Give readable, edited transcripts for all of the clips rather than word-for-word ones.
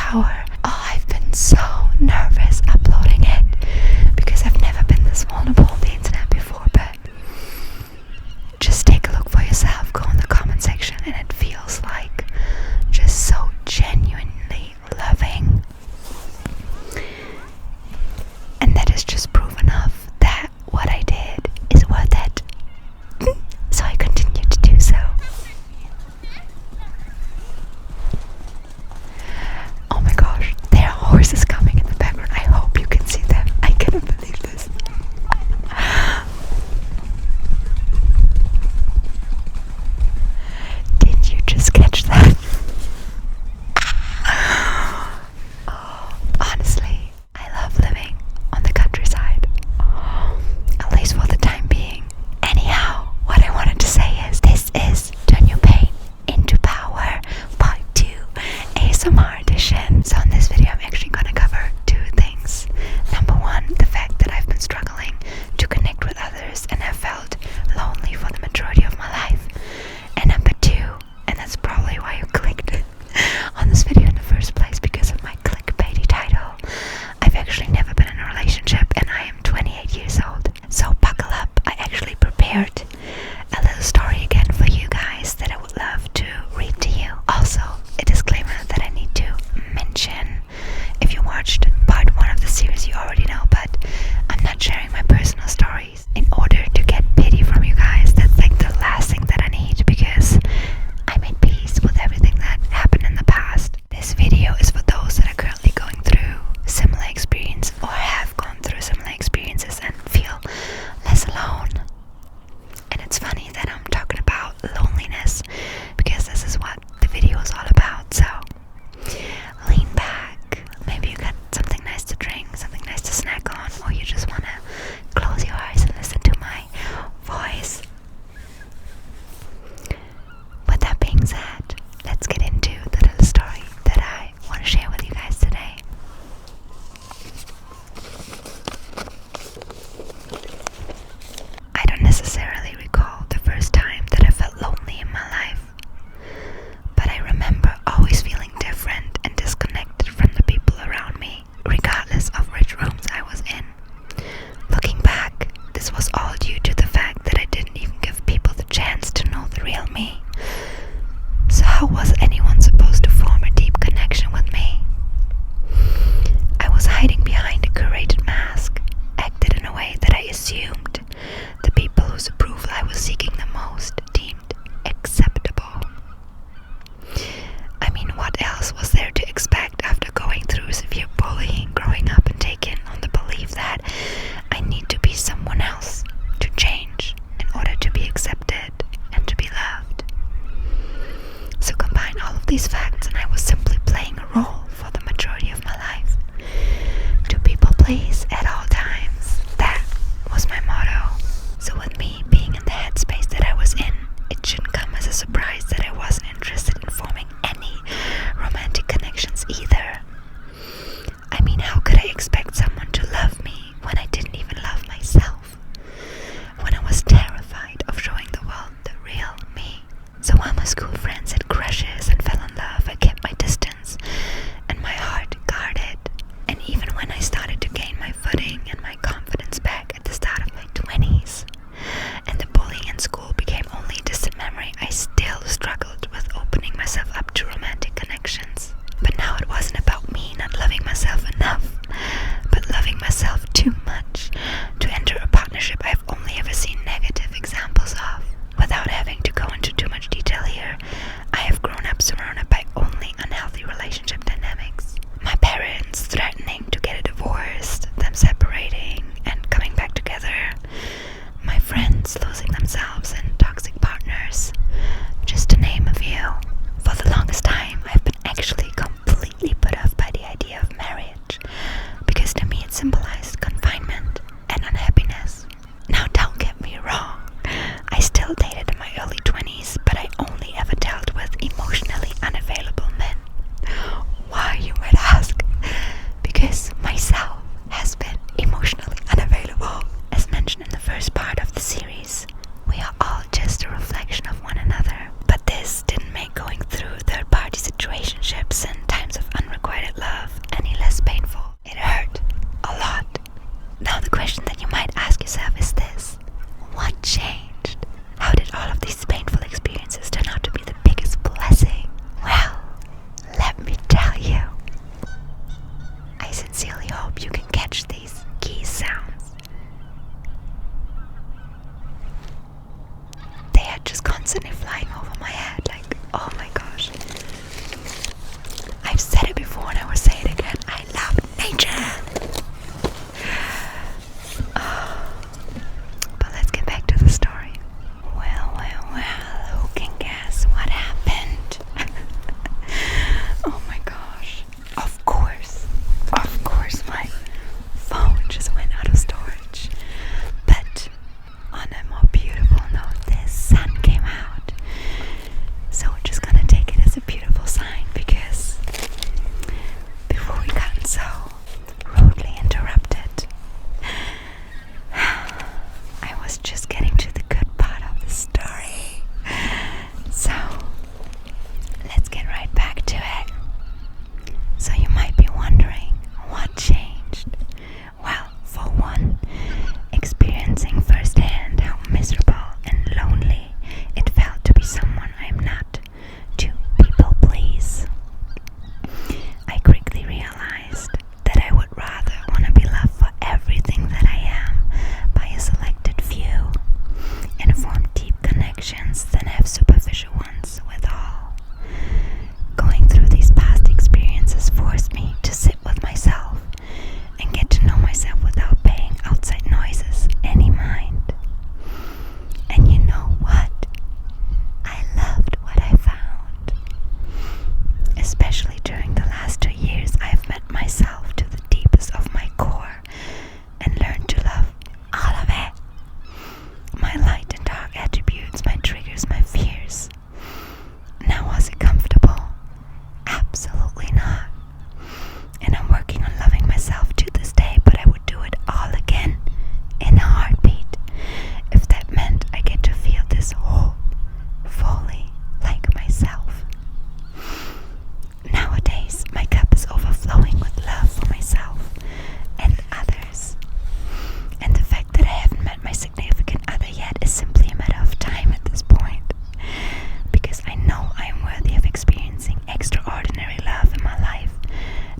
superpower. Oh, I've been so nervous uploading it because I've never been this vulnerable on the internet before, but just take a look for yourself, go in the comment section, and it feels like just so genuinely loving. And that is just proof enough that what I did is worth it. So I continue to do so. Oh my gosh, there are horses coming in the background. I hope you can see them. I cannot believe this. Did you just catch that? Oh, honestly, I love living on the countryside. At least for the time being. Anyhow, what I wanted to say is this is Turn Your Pain into Power Part 2 ASMR edition. So in this video I'm actually going to cover two things. Number one, the fact that I've been struggling to connect with others and have felt lonely for the majority of my life. And number two, and that's probably why you clicked on this video in the first place, because of my clickbaity title, I've actually never been in a relationship and I am 28 years old. So buckle up, I actually prepared a little story again for you guys that I would love to read to you. Also, a disclaimer that I need to mention. If you watched part 1 of the series, you already know, but I'm not sharing my personal stories in order to get pity from you guys. That's like the last thing that I need, because I made peace with everything that happened in the past. This video is for those that are currently going through similar experience or have gone through similar experiences and feel less alone. And it's funny that I'm talking about loneliness because this is what the video is all about. So lean back, maybe you got something nice to drink, something nice to snack on, or you just want to close your eyes and listen to my voice. With that being said, let's get into the little story that I want to share with you guys today. I don't necessarily recall the first time that I felt lonely in my life, but I remember always feeling different and disconnected from the people around me, regardless of which rooms I was in. Looking back, this was all due to the fact that I didn't even give people the chance to know the real me. So how was anyone supposed to form a deep connection with me? I was hiding behind a curated mask, acted in a way that I assumed the people whose approval I was seeking the most deemed acceptable. I mean, what else was there to expect after going through severe bullying growing up and taken on the belief that I need to be someone else to change in order to be accepted and to be loved? So combine all of these facts and I was simply playing a role for the majority of my life. To people please at all times. That was my motto. So with me being in the headspace that I was in, it shouldn't come as a surprise that I wasn't interested in forming any romantic connections either. I mean, how could I expect someone to love me when I didn't even love myself? When I was terrified of showing the world the real me. So while my school friends had crushes and fell in love, I kept my distance and my heart guarded. And even when I started to gain my footing and my confidence back at the start of my 20s, and the bullying in school became only a distant memory, I still struggled with opening myself up to romantic connections. But now it wasn't about me not loving myself enough, but loving myself too much to enter a partnership I've only ever seen negative examples of. Without having to go into too much detail here, I have grown up surrounded by only unhealthy relationship dynamics. My parents threatening to get a divorce, them separating and coming back together, my friends losing themselves in toxic partners, just to name a few. For the longest time, I've been actually completely put off by the idea of marriage, because to me it symbolized confinement and unhappiness. Now don't get me wrong, I still dated in my early 20s, but I only ever dealt with emotionally unavailable men. Why, you might ask? Because myself has been emotionally unavailable. As mentioned in the first part of the series, we are all just a reflection of one another. But this didn't make going through third-party situationships and times of unrequited unrequited love any less painful. It hurt a lot. Now the question that you might ask yourself is this: what changed? How did all of these painful experiences turn out to be the biggest blessing? Well, let me tell you. I sincerely hope you can catch these key sounds. They are just constantly flying over my head, like, oh my gosh. I've said it before and I will say it again. I love nature. But let's get back to the story. Well, who can guess what happened? Oh my gosh. Of course, my phone just went out of storage. But on a more beautiful note, the sun came out. So we're just gonna take it as a beautiful sign, because before we got so rudely interrupted, I was just getting to the good part of the story. So let's get right back to it. So you might be wondering, what changed? Well, for one, experiencing firsthand how miserable and lonely it felt to be someone I'm not, to people please. I quickly realized that I would rather want to be loved for everything that I am by a selected few and form deep connections than have superficial ones with all. Going through these past experiences forced me to sit with myself and get to know myself without paying outside noises any mind. And you know what? I loved what I found. Especially during the last 2 years, I have met myself to the deepest of my core and learned to love all of it. My light and dark attributes, my triggers, my fears. Now, was it comfortable? Absolutely not. And I'm working on loving myself to this day, but I would do it all again in a heartbeat if that meant I get to feel this whole, fully like myself. Nowadays, my cup is overflowing with love for myself and others. And the fact that I haven't met my significant other yet is simply a matter of time at this point, because I know I am worthy of experiencing extraordinary love in my life,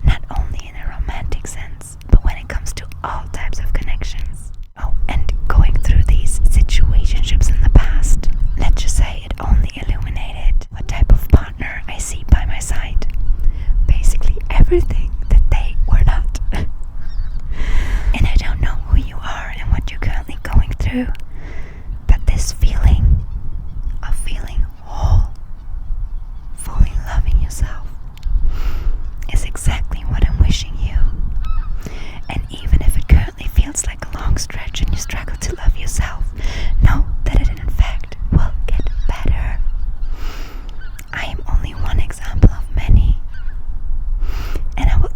not only in a romantic sense, but when it comes to all types of connections. Oh, and going through these situationships in the past, let's just say it only illuminated what type of partner I see by my side. Basically everything that they were not. And I don't know who you are and what you're currently going through, but this feeling of feeling whole, fully loving yourself, is exactly what I'm wishing you. And even if it currently feels like a long stretch and you struggle to love yourself, know that it in fact will get better. I am only one example of many, and I will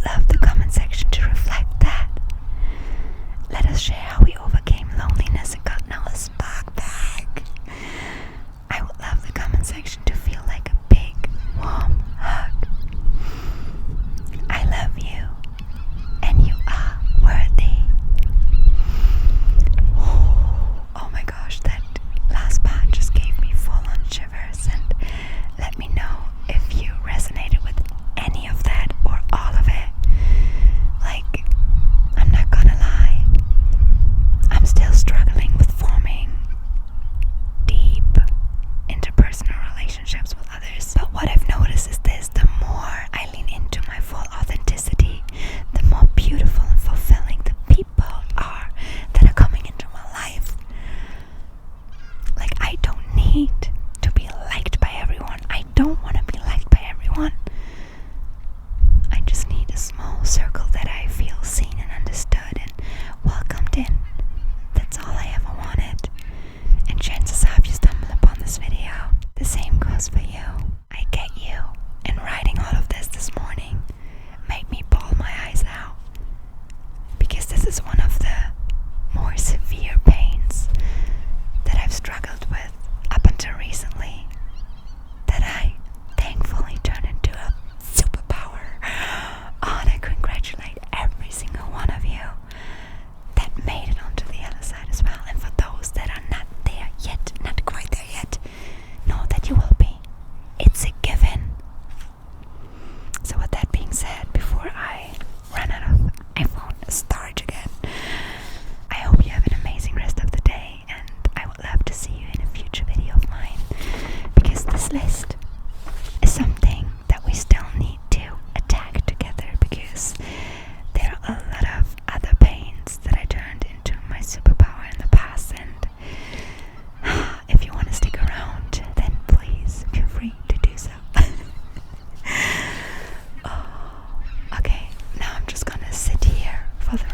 because there are a lot of other pains that I turned into my superpower in the past, and if you want to stick around, then please feel free to do so. Oh, okay, now I'm just gonna sit here for the